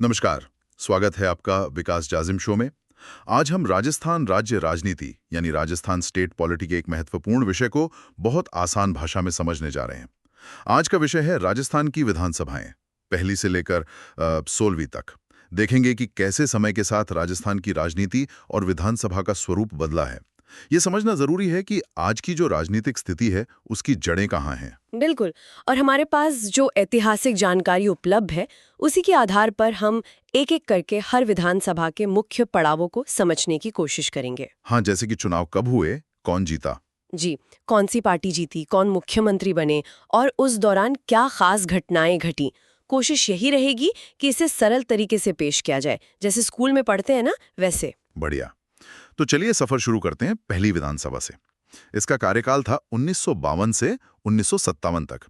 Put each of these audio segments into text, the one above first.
नमस्कार। स्वागत है आपका विकास जाजिम शो में। आज हम राजस्थान राज्य राजनीति यानी राजस्थान स्टेट पॉलिटी के एक महत्वपूर्ण विषय को बहुत आसान भाषा में समझने जा रहे हैं। आज का विषय है राजस्थान की विधानसभाएं, पहली से लेकर 16वीं तक। देखेंगे कि कैसे समय के साथ राजस्थान की राजनीति और विधानसभा का स्वरूप बदला है। ये समझना जरूरी है कि आज की जो राजनीतिक स्थिति है उसकी जड़ें कहाँ हैं। बिल्कुल। और हमारे पास जो ऐतिहासिक जानकारी उपलब्ध है उसी के आधार पर हम एक एक करके हर विधानसभा के मुख्य पड़ावों को समझने की कोशिश करेंगे। हाँ, जैसे कि चुनाव कब हुए, कौन जीता, जी, कौन सी पार्टी जीती, कौन मुख्यमंत्री बने और उस दौरान क्या खास घटनाएं घटी। कोशिश यही रहेगी कि इसे सरल तरीके से पेश किया जाए, जैसे स्कूल में पढ़ते हैं ना, वैसे। बढ़िया। तो चलिए सफर शुरू करते हैं पहली विधानसभा से। इसका कार्यकाल था 1952 से 1957 तक।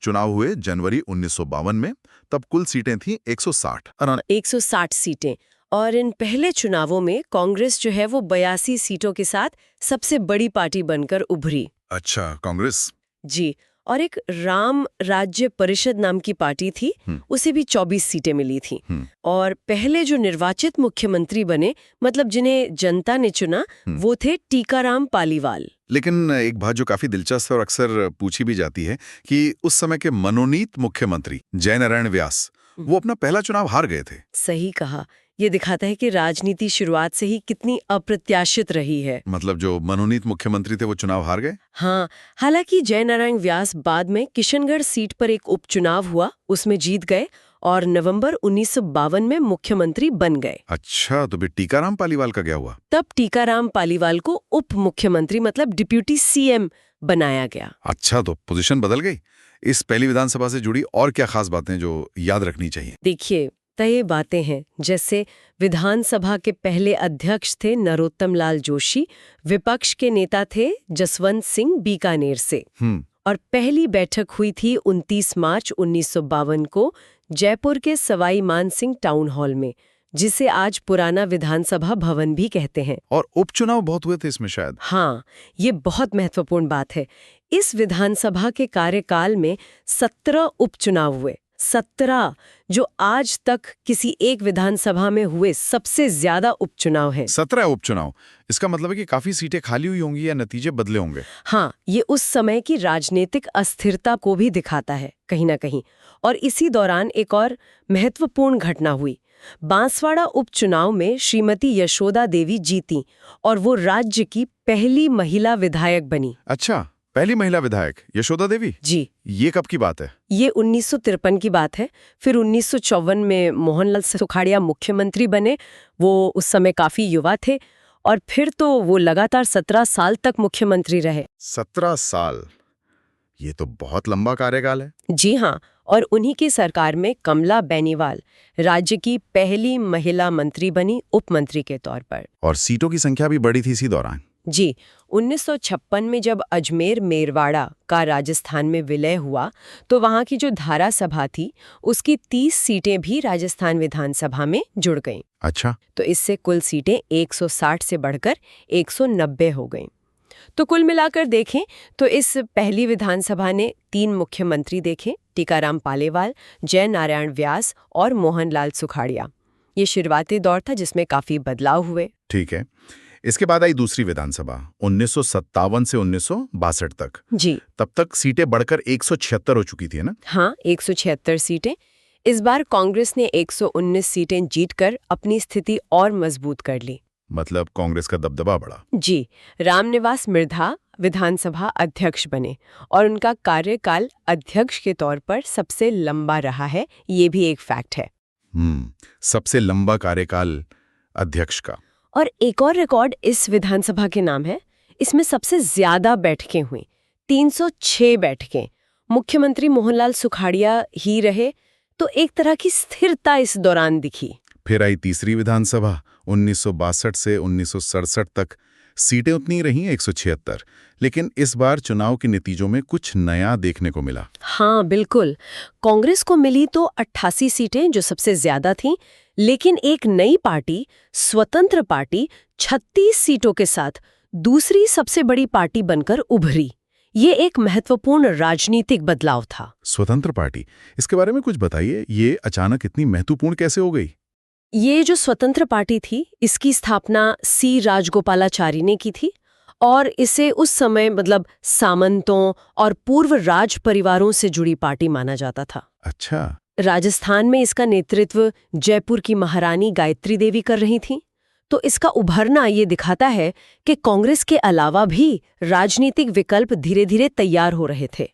चुनाव हुए जनवरी 1952 में। तब कुल सीटें थीं 160। 160 सीटें। और इन पहले चुनावों में कांग्रेस जो है वो 82 सीटों के साथ सबसे बड़ी पार्टी बनकर उभरी। अच्छा, कांग्रेस। जी। और एक राम राज्य परिषद नाम की पार्टी थी, उसे भी 24 सीटें मिली थी। और पहले जो निर्वाचित मुख्यमंत्री बने, मतलब जिन्हें जनता ने चुना, वो थे टीकाराम पालीवाल। लेकिन एक बात जो काफी दिलचस्प और अक्सर पूछी भी जाती है कि उस समय के मनोनीत मुख्यमंत्री जयनारायण व्यास वो अपना पहला चुनाव हार गए थे। सही कहा। ये दिखाता है कि राजनीति शुरुआत से ही कितनी अप्रत्याशित रही है। मतलब जो मनोनीत मुख्यमंत्री थे वो चुनाव हार गए। हाँ, हालांकि जयनारायण व्यास बाद में किशनगढ़ सीट पर एक उपचुनाव हुआ, उसमें जीत गए और नवंबर 1952 में मुख्यमंत्री बन गए। अच्छा, तो फिर टीकाराम पालीवाल का क्या हुआ? तब टीकाराम पालीवाल को उप मुख्यमंत्री मतलब डिप्यूटी सीएम बनाया गया। अच्छा, तो पोजीशन बदल गई। इस पहली विधानसभा से जुड़ी और क्या खास बातें जो याद रखनी चाहिए? देखिए, तय बातें हैं, जैसे विधानसभा के पहले अध्यक्ष थे नरोत्तम लाल जोशी, विपक्ष के नेता थे जसवंत सिंह बीकानेर से। और पहली बैठक हुई थी 29 मार्च 1952 को जयपुर के सवाई मानसिंह टाउन हॉल में, जिसे आज पुराना विधानसभा भवन भी कहते हैं। और उपचुनाव बहुत हुए थे इसमें शायद। हाँ, ये बहुत महत्वपूर्ण बात है। इस विधानसभा के कार्यकाल में 17 उपचुनाव हुए। 17, जो आज तक किसी एक विधानसभा में हुए सबसे ज्यादा उपचुनाव हैं। 17 उपचुनाव। इसका मतलब है कि काफी सीटें खाली हुई होंगी या नतीजे बदले होंगे। हाँ, ये उस समय की राजनीतिक अस्थिरता को भी दिखाता है कहीं ना कहीं। और इसी दौरान एक और महत्वपूर्ण घटना हुई। बांसवाड़ा उपचुनाव में श्रीमती यशोदा देवी जीती और वो राज्य की पहली महिला विधायक बनी। अच्छा, पहली महिला विधायक यशोदा देवी। जी। ये कब की बात है? ये 1953 की बात है। फिर 1954 में मोहनलाल सुखाड़िया मुख्यमंत्री बने। वो उस समय काफी युवा थे और फिर तो वो लगातार 17 साल तक मुख्यमंत्री रहे। 17 साल, ये तो बहुत लंबा कार्यकाल है। जी हाँ। और उन्हीं की सरकार में कमला बेनीवाल राज्य की पहली महिला मंत्री बनी, उप मंत्री के तौर पर। और सीटों की संख्या भी बढ़ी थी इसी दौरान। जी। 1956 में जब अजमेर मेरवाड़ा का राजस्थान में विलय हुआ तो वहां की जो धारा सभा थी उसकी 30 सीटें भी राजस्थान विधानसभा में जुड़ गईं। अच्छा। तो इससे कुल सीटें 160 से बढ़कर 190 हो गईं। तो कुल मिलाकर देखें तो इस पहली विधानसभा ने 3 मुख्यमंत्री देखे, टीकाराम पालीवाल, जयनारायण व्यास और मोहनलाल सुखाड़िया। ये शुरुआती दौर था जिसमें काफी बदलाव हुए। ठीक है। इसके बाद आई दूसरी विधानसभा 1957 से 1962 तक। जी। तब तक सीटें बढ़कर 176 हो चुकी थी, है ना? हाँ, 176 सीटें। इस बार कांग्रेस ने 119 सीटें जीतकर अपनी स्थिति और मजबूत कर ली। मतलब कांग्रेस का दबदबा बढ़ा। जी। रामनिवास मिर्धा विधानसभा अध्यक्ष बने और उनका कार्यकाल अध्यक्ष के तौर पर सबसे लंबा रहा है, ये भी एक फैक्ट है। सबसे लंबा कार्यकाल अध्यक्ष का। और एक और रिकॉर्ड इस विधानसभा के नाम है। इसमें सबसे ज्यादा बैठकें हुई, 306 बैठकें। मुख्यमंत्री मोहनलाल सुखाड़िया ही रहे, तो एक तरह की स्थिरता इस दौरान दिखी। फिर आई तीसरी विधानसभा 1962 से 1967 तक। सीटें उतनी रहीं 176, लेकिन इस बार चुनाव के नतीजों में कुछ नया देखने को मिला। हाँ बिल्कुल। कांग्रेस को मिली तो 88 सीटें, जो सबसे ज्यादा थीं, लेकिन एक नई पार्टी, स्वतंत्र पार्टी, 36 सीटों के साथ दूसरी सबसे बड़ी पार्टी बनकर उभरी। ये एक महत्वपूर्ण राजनीतिक बदलाव था। स्वतंत्र पार्टी, इसके बारे में कुछ बताइए, ये अचानक इतनी महत्वपूर्ण कैसे हो गई? ये जो स्वतंत्र पार्टी थी, इसकी स्थापना सी राजगोपालाचारी ने की थी और इसे उस समय मतलब सामंतों और पूर्व राज परिवारों से जुड़ी पार्टी माना जाता था। अच्छा। राजस्थान में इसका नेतृत्व जयपुर की महारानी गायत्री देवी कर रही थीं। तो इसका उभरना ये दिखाता है कि कांग्रेस के अलावा भी राजनीतिक विकल्प धीरे धीरे तैयार हो रहे थे।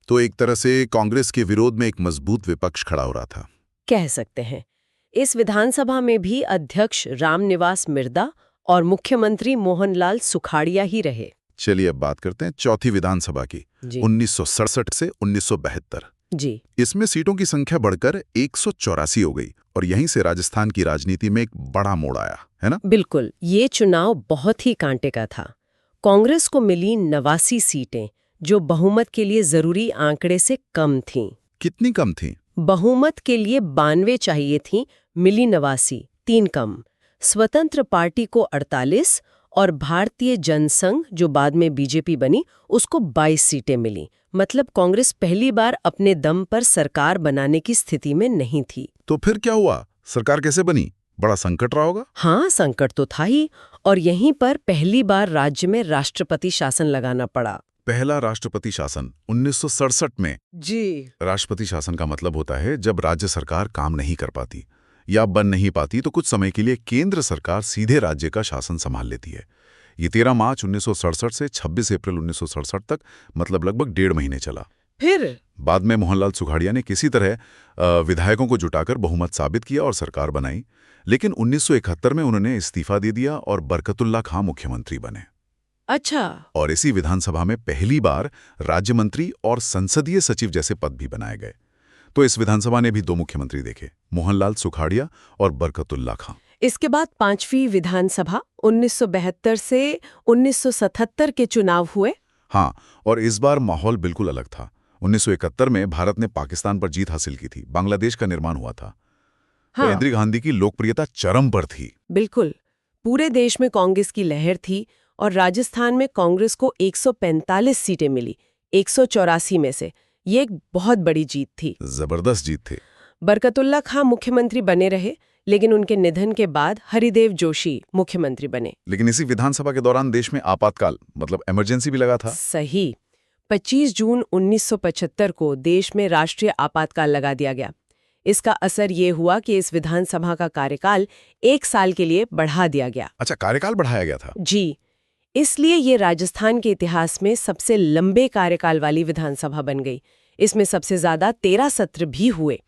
तो एक तरह से कांग्रेस के विरोध में एक मजबूत विपक्ष खड़ा हो रहा था, कह सकते हैं। इस विधानसभा में भी अध्यक्ष रामनिवास मिर्दा और मुख्यमंत्री मोहनलाल सुखाड़िया ही रहे। चलिए अब बात करते हैं चौथी विधानसभा की, 1967 से 1972। जी। इसमें सीटों की संख्या बढ़कर 184 हो गई और यहीं से राजस्थान की राजनीति में एक बड़ा मोड़ आया, है ना? बिल्कुल, ये चुनाव बहुत ही कांटे का था। कांग्रेस को मिली 89 सीटें, जो बहुमत के लिए जरूरी आंकड़े से कम थीं। कितनी कम थी? बहुमत के लिए 92 चाहिए थीं, मिली 89, 3 कम। स्वतंत्र पार्टी को 48 और भारतीय जनसंघ, जो बाद में बीजेपी बनी, उसको 22 सीटें मिली। मतलब कांग्रेस पहली बार अपने दम पर सरकार बनाने की स्थिति में नहीं थी। तो फिर क्या हुआ? सरकार कैसे बनी? बड़ा संकट रहा होगा। हाँ, संकट तो था ही, और यहीं पर पहली बार राज्य में राष्ट्रपति शासन लगाना पड़ा। पहला राष्ट्रपति शासन 1967 में। जी। राष्ट्रपति शासन का मतलब होता है जब राज्य सरकार काम नहीं कर पाती या बन नहीं पाती तो कुछ समय के लिए केंद्र सरकार सीधे राज्य का शासन संभाल लेती है। ये 13 मार्च 1967 से 26 अप्रैल 1967 तक, मतलब लगभग 1.5 महीने चला। फिर बाद में मोहनलाल सुखाड़िया ने किसी तरह विधायकों को जुटाकर बहुमत साबित किया और सरकार बनाई, लेकिन 1971 में उन्होंने इस्तीफा दे दिया और बरकतुल्ला खां मुख्यमंत्री बने। अच्छा। और इसी विधानसभा में पहली बार राज्य मंत्री और संसदीय सचिव जैसे पद भी बनाए गए। तो इस विधानसभा ने भी 2 मुख्यमंत्री देखे, मोहनलाल सुखाड़िया और बरकतुल्ला खां। इसके बाद 5वीं विधानसभा 1972 से 1977 के चुनाव हुए। हाँ, और इस बार माहौल बिल्कुल अलग था। 1971 में भारत ने पाकिस्तान पर जीत हासिल की थी, बांग्लादेश का निर्माण हुआ था। हाँ। इंदिरा गांधी की लोकप्रियता चरम पर थी। बिल्कुल, पूरे देश में कांग्रेस की लहर थी और राजस्थान में कांग्रेस को 145 सीटें मिली 184 में से। ये एक बहुत बड़ी जीत थी। जबरदस्त जीत थी। बरकतुल्ला खां मुख्यमंत्री बने रहे, लेकिन उनके निधन के बाद हरिदेव जोशी मुख्यमंत्री बने। लेकिन इसी विधानसभा के दौरान देश में आपातकाल, मतलब इमरजेंसी भी लगा था। सही। 25 जून 1975 को देश में राष्ट्रीय आपातकाल लगा दिया गया। इसका असर ये हुआ कि इस विधानसभा का कार्यकाल 1 साल के लिए बढ़ा दिया गया। अच्छा, कार्यकाल बढ़ाया गया था? जी। इसलिए ये राजस्थान के इतिहास में सबसे लंबे कार्यकाल वाली विधानसभा बन गई। इसमें सबसे ज्यादा 13 सत्र भी हुए।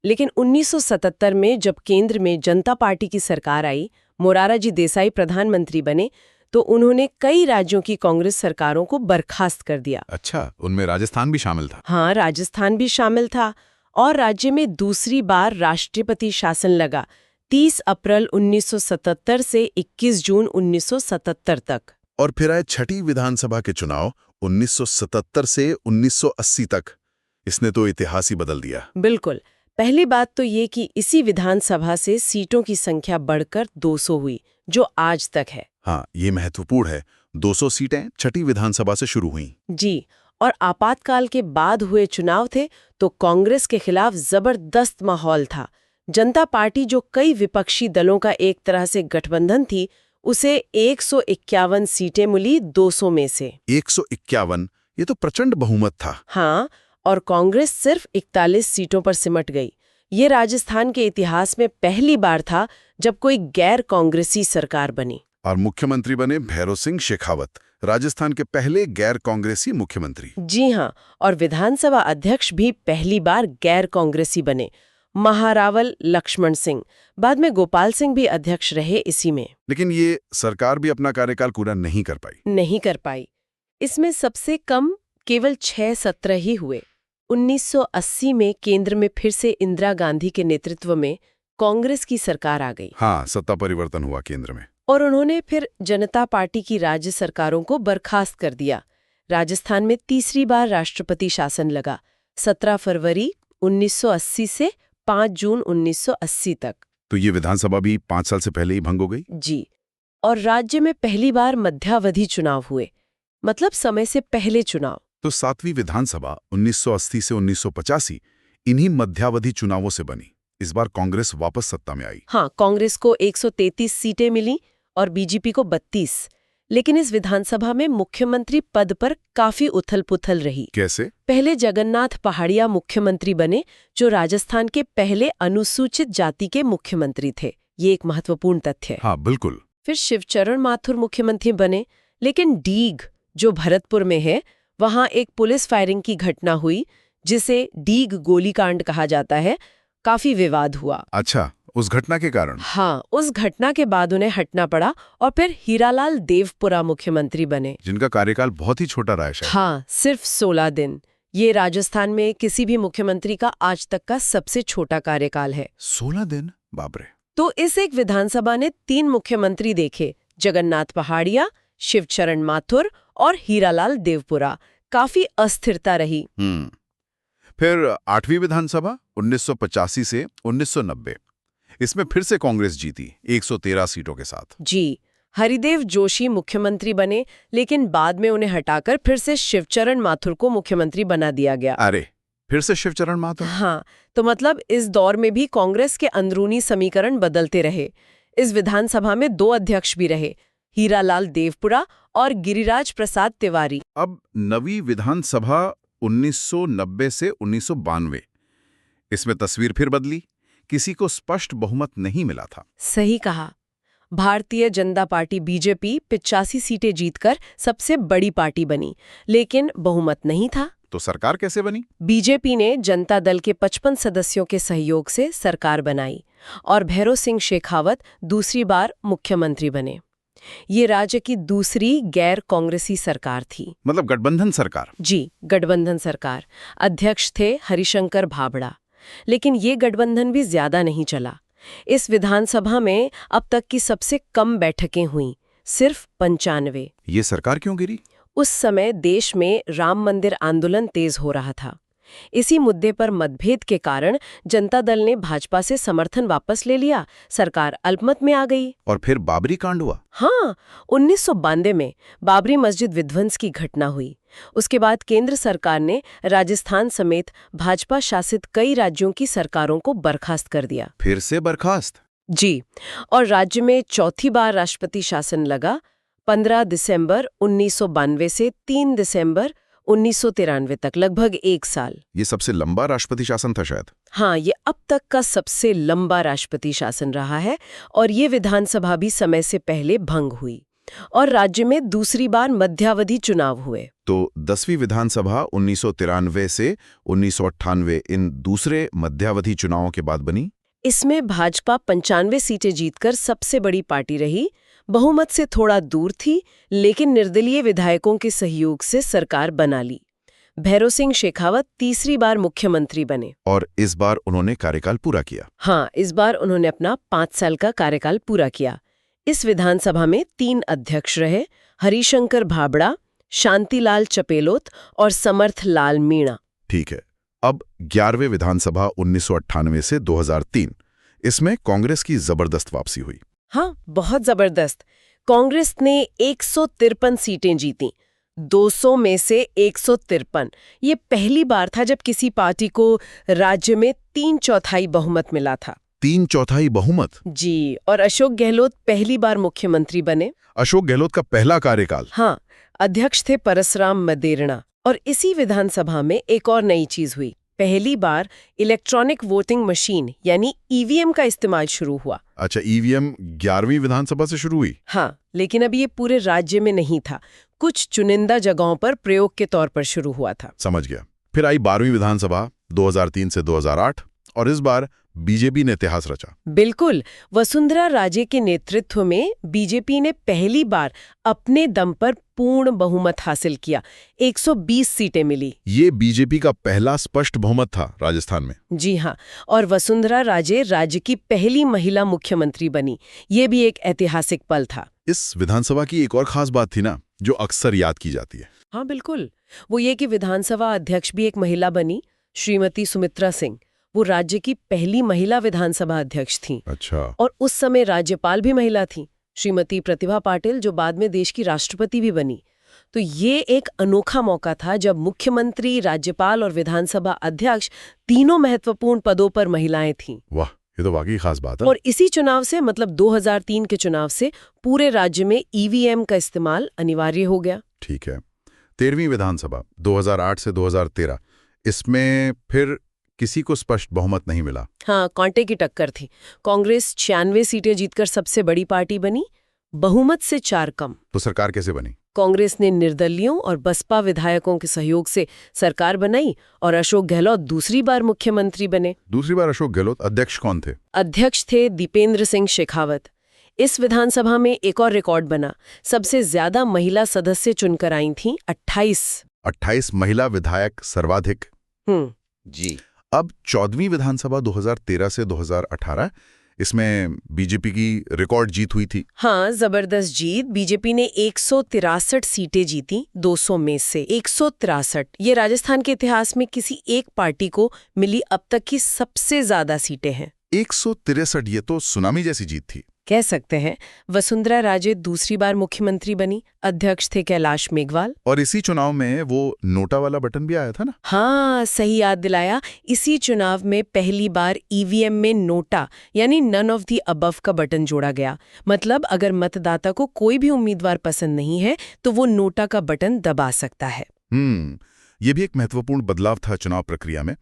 लेकिन 1977 में जब केंद्र में जनता पार्टी की सरकार आई, मोरारजी देसाई प्रधानमंत्री बने, तो उन्होंने कई राज्यों की कांग्रेस सरकारों को बर्खास्त कर दिया। अच्छा, उनमें राजस्थान भी शामिल था? हाँ, राजस्थान भी शामिल था और राज्य में दूसरी बार राष्ट्रपति शासन लगा 30 अप्रैल 1977 से 21 जून 1977 तक। और फिर आए छठी विधानसभा के चुनाव 1977 से 1980 तक। इसने तो इतिहास ही बदल दिया। बिल्कुल। पहली बात तो ये कि इसी विधानसभा से सीटों की संख्या बढ़कर 200 हुई, जो आज तक है। हाँ, ये महत्वपूर्ण है। 200 सीटें छठी विधानसभा से शुरू हुई। जी। और आपातकाल के बाद हुए चुनाव थे तो कांग्रेस के खिलाफ जबरदस्त माहौल था। जनता पार्टी, जो कई विपक्षी दलों का एक तरह से गठबंधन थी, उसे 151 सीटें मिली 200 में से। 151, ये तो प्रचंड बहुमत था। हाँ, और कांग्रेस सिर्फ 41 सीटों पर सिमट गई। ये राजस्थान के इतिहास में पहली बार था जब कोई गैर कांग्रेसी सरकार बनी। और मुख्यमंत्री बने भैरों सिंह शेखावत, राजस्थान के पहले गैर कांग्रेसी मुख्यमंत्री। जी हाँ, और विधानसभा अध्यक्ष भी पहली बार गैर कांग्रेसी बने, महारावल लक्ष्मण सिंह। बाद में गोपाल सिंह भी अध्यक्ष रहे इसी में। लेकिन ये सरकार भी अपना कार्यकाल पूरा नहीं कर पाई। इसमें सबसे कम केवल 6 सत्र ही हुए। 1980 में केंद्र में फिर से इंदिरा गांधी के नेतृत्व में कांग्रेस की सरकार आ गई। हाँ, सत्ता परिवर्तन हुआ केंद्र में। और उन्होंने फिर जनता पार्टी की राज्य सरकारों को बर्खास्त कर दिया। राजस्थान में तीसरी बार राष्ट्रपति शासन लगा 17 फरवरी 1980 से 5 जून 1980 तक। तो ये विधानसभा भी 5 साल से पहले ही भंग हो गई? जी। और राज्य में पहली बार मध्यावधि चुनाव हुए। मतलब समय से पहले चुनाव। तो 7वीं विधानसभा 1980 से 1985 इन्हीं मध्यावधि चुनावों से बनी। इस बार कांग्रेस वापस सत्ता में आई। हाँ, कांग्रेस को 133 सीटें मिली और बीजेपी को 32। लेकिन इस विधानसभा में मुख्यमंत्री पद पर काफी उथल-पुथल रही। कैसे? पहले जगन्नाथ पहाड़िया मुख्यमंत्री बने, जो राजस्थान के पहले अनुसूचित जाति के मुख्यमंत्री थे। ये एक महत्वपूर्ण तथ्य है। हाँ, बिल्कुल। फिर शिवचरण माथुर मुख्यमंत्री बने, लेकिन डीग, जो भरतपुर में है, वहां एक पुलिस फायरिंग की घटना हुई, जिसे डीग गोलीकांड कहा जाता है। काफी विवाद हुआ। अच्छा, उस घटना के कारण? हाँ, उस घटना के बाद उन्हें हटना पड़ा और फिर हीरालाल देवपुरा मुख्यमंत्री बने, जिनका कार्यकाल बहुत ही छोटा रहा है शायद। हाँ, सिर्फ 16 दिन। ये राजस्थान में किसी भी मुख्यमंत्री का आज तक का सबसे छोटा कार्यकाल है। 16 दिन? बाप रे। तो इस एक विधानसभा ने 3 मुख्यमंत्री देखे, जगन्नाथ पहाड़िया, शिवचरण माथुर और हीरालाल देवपुरा। काफी अस्थिरता रही। फिर 8वीं विधानसभा 1985 से 1990। इसमें फिर से कांग्रेस जीती 113 सीटों के साथ। जी, हरिदेव जोशी मुख्यमंत्री बने, लेकिन बाद में उन्हें हटाकर फिर से शिवचरण माथुर को मुख्यमंत्री बना दिया गया। अरे, फिर से शिवचरण माथुर? हाँ, तो मतलब इस दौर में भी कांग्रेस के अंदरूनी समीकरण बदलते रहे। इस विधानसभा में 2 अध्यक्ष भी रहे, हीरालाल देवपुरा और गिरिराज प्रसाद तिवारी। अब नवी विधानसभा 1990 से 1992। इसमें तस्वीर फिर बदली। किसी को स्पष्ट बहुमत नहीं मिला था। सही कहा। भारतीय जनता पार्टी बीजेपी 85 सीटें जीतकर सबसे बड़ी पार्टी बनी, लेकिन बहुमत नहीं था। तो सरकार कैसे बनी? बीजेपी ने जनता दल के 55 सदस्यों के सहयोग से सरकार बनाई और भैरों सिंह शेखावत दूसरी बार मुख्यमंत्री बने। ये राज्य की दूसरी गैर कांग्रेसी सरकार थी। मतलब गठबंधन सरकार? जी, गठबंधन सरकार। अध्यक्ष थे हरिशंकर भाबड़ा। लेकिन ये गठबंधन भी ज्यादा नहीं चला। इस विधानसभा में अब तक की सबसे कम बैठकें हुईं, सिर्फ 95। ये सरकार क्यों गिरी? उस समय देश में राम मंदिर आंदोलन तेज हो रहा था। इसी मुद्दे पर मतभेद के कारण जनता दल ने भाजपा से समर्थन वापस ले लिया, सरकार अल्पमत में आ गई। और फिर बाबरी कांड हुआ? हाँ, 1992 में बाबरी मस्जिद विध्वंस की घटना हुई। उसके बाद केंद्र सरकार ने राजस्थान समेत भाजपा शासित कई राज्यों की सरकारों को बर्खास्त कर दिया। फिर से बर्खास्त? जी, और राज्य में चौथी बार राष्ट्रपति शासन लगा, 15 दिसंबर 1992 से 3 दिसंबर 1993 तक, लगभग 1 साल। ये सबसे लंबा राष्ट्रपति शासन था शायद? हाँ, ये अब तक का सबसे लंबा राष्ट्रपति शासन रहा है और ये विधानसभा भी समय से पहले भंग हुई और राज्य में दूसरी बार मध्यावधि चुनाव हुए। तो 10वीं विधानसभा 1993 से 1998 इन दूसरे मध्यावधि चुनावों के बाद बनी। इसमें भाजपा 95 सीटें जीतकर सबसे बड़ी पार्टी रही, बहुमत से थोड़ा दूर थी, लेकिन निर्दलीय विधायकों के सहयोग से सरकार बना ली। भैरों सिंह शेखावत तीसरी बार मुख्यमंत्री बने और इस बार उन्होंने कार्यकाल पूरा किया। हाँ, इस बार उन्होंने अपना 5 साल का कार्यकाल पूरा किया। इस विधानसभा में 3 अध्यक्ष रहे, हरिशंकर भाबड़ा, शांतिलाल चपेलोत और समर्थ लाल मीणा। ठीक है। अब 11वें विधानसभा 1998 से 2003। इसमें कांग्रेस की जबरदस्त वापसी हुई। हाँ, बहुत जबरदस्त। कांग्रेस ने 153 सीटें जीतीं, 200 में से 153। ये पहली बार था जब किसी पार्टी को राज्य में 3/4 बहुमत मिला था। 3/4 बहुमत? जी, और अशोक गहलोत पहली बार मुख्यमंत्री बने। अशोक गहलोत का पहला कार्यकाल? हाँ, अध्यक्ष थे परसराम मदेरणा। और इसी विधानसभा में एक और नई चीज हुई। पहली बार इलेक्ट्रॉनिक वोटिंग मशीन यानी ईवीएम का इस्तेमाल शुरू हुआ। अच्छा, ईवीएम 11वीं विधानसभा से शुरू हुई? हाँ, लेकिन अभी ये पूरे राज्य में नहीं था, कुछ चुनिंदा जगहों पर प्रयोग के तौर पर शुरू हुआ था। समझ गया। फिर आई 12वीं विधानसभा 2003 से 2008 और इस बार बीजेपी ने इतिहास रचा। बिल्कुल, वसुंधरा राजे के नेतृत्व में बीजेपी ने पहली बार अपने दम पर पूर्ण बहुमत हासिल किया, 120 सीटें मिली। ये बीजेपी का पहला स्पष्ट बहुमत था राजस्थान में। जी हाँ, और वसुंधरा राजे राज्य की पहली महिला मुख्यमंत्री बनी। ये भी एक ऐतिहासिक पल था। इस विधानसभा की एक और खास बात थी ना, जो अक्सर याद की जाती है। हाँ बिल्कुल, वो ये कि विधानसभा अध्यक्ष भी एक महिला बनी, श्रीमती सुमित्रा सिंह। वो राज्य की पहली महिला विधानसभा अध्यक्ष थीं। अच्छा। और उस समय राज्यपाल भी महिला थीं, श्रीमती प्रतिभा पाटिल, जो बाद में देश की राष्ट्रपति भी बनी। तो ये एक अनोखा मौका था जब मुख्यमंत्री, राज्यपाल और विधानसभा अध्यक्ष तीनों महत्वपूर्ण पदों पर महिलाएं थीं। वाह, ये तो वाकई खास बात है। और इसी चुनाव से मतलब 2003 के चुनाव से पूरे राज्य में ईवीएम का इस्तेमाल अनिवार्य हो गया। ठीक है। 13वीं विधानसभा 2008 से 2013, इसमें फिर किसी को स्पष्ट बहुमत नहीं मिला। हाँ, कांटे की टक्कर थी। कांग्रेस 96 सीटें जीतकर सबसे बड़ी पार्टी बनी, बहुमत से 4 कम। तो सरकार कैसे बनी? कांग्रेस ने निर्दलियों और बसपा विधायकों के सहयोग से सरकार बनाई और अशोक गहलोत दूसरी बार मुख्यमंत्री बने। दूसरी बार अशोक गहलोत अध्यक्ष कौन थे? अध्यक्ष थे दीपेंद्र सिंह शेखावत। इस विधानसभा में एक और रिकॉर्ड बना, सबसे ज्यादा महिला सदस्य चुनकर आई थीं 28 महिला विधायक सर्वाधिक। जी। अब 14वीं विधानसभा 2013 से 2018, इसमें बीजेपी की रिकॉर्ड जीत हुई थी। हाँ, जबरदस्त जीत। बीजेपी ने 163 सीटें जीती 200 में से 163। ये राजस्थान के इतिहास में किसी एक पार्टी को मिली अब तक की सबसे ज्यादा सीटें हैं। 163, ये तो सुनामी जैसी जीत थी। कह सकते हैं। वसुंधरा राजे दूसरी बार मुख्यमंत्री बनी, अध्यक्ष थे कैलाश मेघवाल। और इसी चुनाव में वो नोटा वाला बटन भी आया था ना? हाँ, सही याद दिलाया। इसी चुनाव में पहली बार ईवीएम में नोटा यानी नन ऑफ द अबव का बटन जोड़ा गया। मतलब अगर मतदाता को कोई भी उम्मीदवार पसंद नहीं है तो वो नोटा का बटन दबा सकता है। ये भी एक महत्वपूर्ण बदलाव था चुनाव प्रक्रिया में।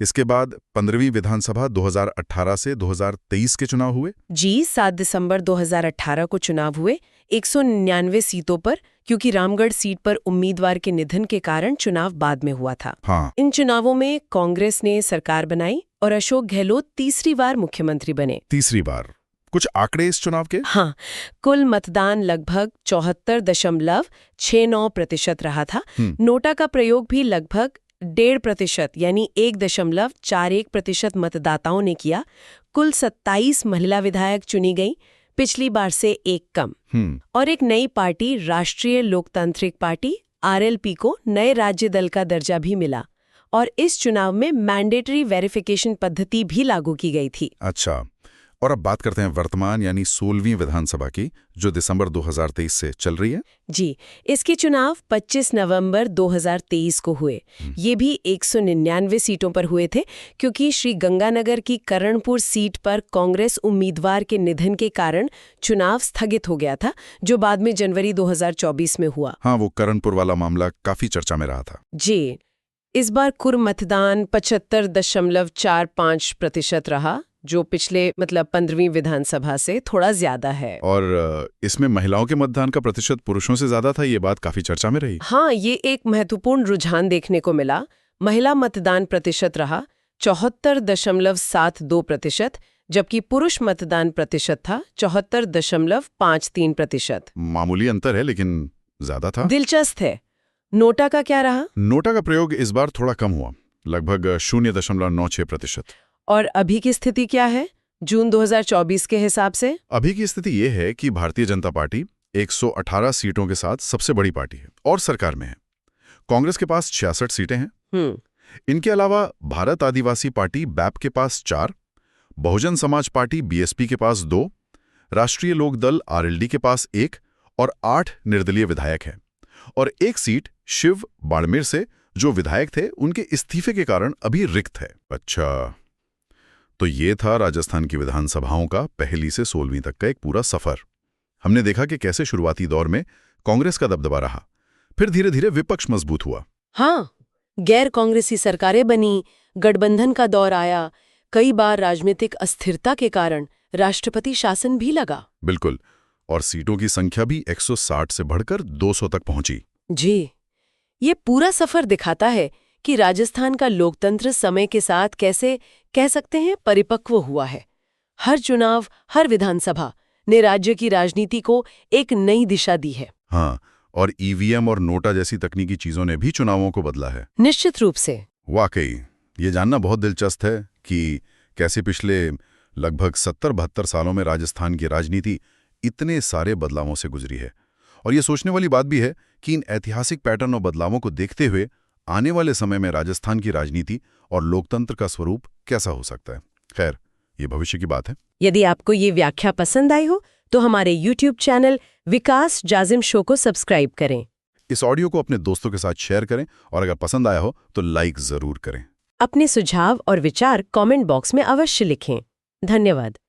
इसके बाद 15वीं विधानसभा 2018 से 2023 के चुनाव हुए। जी, 7 दिसंबर 2018 को चुनाव हुए 199 सीटों पर, क्योंकि रामगढ़ सीट पर उम्मीदवार के निधन के कारण चुनाव बाद में हुआ था। हाँ। इन चुनावों में कांग्रेस ने सरकार बनाई और अशोक गहलोत तीसरी बार मुख्यमंत्री बने। तीसरी बार। कुछ आंकड़े इस चुनाव के? हाँ, कुल मतदान लगभग 74.69% रहा था। नोटा का प्रयोग भी लगभग 1.5% यानी 1.41% मतदाताओं ने किया। कुल 27 महिला विधायक चुनी गई, पिछली बार से 1 कम। और एक नई पार्टी राष्ट्रीय लोकतांत्रिक पार्टी आरएलपी को नए राज्य दल का दर्जा भी मिला और इस चुनाव में मैंडेटरी वेरिफिकेशन पद्धति भी लागू की गई थी। अच्छा, और अब बात करते हैं वर्तमान यानी 16वीं विधानसभा की, जो दिसंबर 2023 से चल रही है। जी, इसके चुनाव 25 नवंबर 2023 को हुए। ये भी 199 सीटों पर हुए थे, क्योंकि श्री गंगानगर की करणपुर सीट पर कांग्रेस उम्मीदवार के निधन के कारण चुनाव स्थगित हो गया था, जो बाद में जनवरी 2024 में हुआ। हाँ, वो करणपुर वाला मामला काफी चर्चा में रहा था। जी, इस बार कुल मतदान 75.45% रहा, जो पिछले 15वीं विधानसभा से थोड़ा ज्यादा है। और इसमें महिलाओं के मतदान का प्रतिशत पुरुषों से ज्यादा था, ये बात काफी चर्चा में रही। हाँ, ये एक महत्वपूर्ण रुझान देखने को मिला। महिला मतदान प्रतिशत रहा 74.72%, जबकि पुरुष मतदान प्रतिशत था 74.53%। मामूली अंतर है, लेकिन ज्यादा था। दिलचस्प है। नोटा का क्या रहा? नोटा का प्रयोग इस बार थोड़ा कम हुआ, लगभग 0.96%। और अभी की स्थिति क्या है जून 2024 के हिसाब से? अभी की स्थिति ये है कि भारतीय जनता पार्टी 118 सीटों के साथ सबसे बड़ी पार्टी है और सरकार में है। कांग्रेस के पास 66 सीटें हैं। इनके अलावा भारत आदिवासी पार्टी बैप के पास 4, बहुजन समाज पार्टी बीएसपी के पास 2, राष्ट्रीय लोक दल आरएलडी के पास 1 और 8 निर्दलीय विधायक हैं। और एक सीट शिव बाड़मेर से, जो विधायक थे, उनके इस्तीफे के कारण अभी रिक्त है। अच्छा, तो ये था राजस्थान की विधानसभाओं का पहली से 16वीं तक का एक पूरा सफर। हमने देखा कि कैसे शुरुआती दौर में कांग्रेस का दबदबा रहा, फिर धीरे धीरे विपक्ष मजबूत हुआ। हाँ, गैर कांग्रेसी सरकारें बनी, गठबंधन का दौर आया, कई बार राजनीतिक अस्थिरता के कारण राष्ट्रपति शासन भी लगा। बिल्कुल, और सीटों की संख्या भी 160 से बढ़कर 200 तक पहुंची। जी, ये पूरा सफर दिखाता है कि राजस्थान का लोकतंत्र समय के साथ कैसे, कह सकते हैं, परिपक्व हुआ है। हर चुनाव, हर विधानसभा ने राज्य की राजनीति को एक नई दिशा दी है। हाँ, और ईवीएम और नोटा जैसी तकनीकी चीजों ने भी चुनावों को बदला है। निश्चित रूप से। वाकई, ये जानना बहुत दिलचस्प है कि कैसे पिछले लगभग 70-72 सालों में राजस्थान की राजनीति इतने सारे बदलावों से गुजरी है। और ये सोचने वाली बात भी है कि इन ऐतिहासिक पैटर्न और बदलावों को देखते हुए आने वाले समय में राजस्थान की राजनीति और लोकतंत्र का स्वरूप कैसा हो सकता है। खैर, ये भविष्य की बात है। यदि आपको ये व्याख्या पसंद आई हो तो हमारे YouTube चैनल विकास जाजिम शो को सब्सक्राइब करें। इस ऑडियो को अपने दोस्तों के साथ शेयर करें और अगर पसंद आया हो तो लाइक जरूर करें। अपने सुझाव और विचार कमेंट बॉक्स में अवश्य लिखें। धन्यवाद।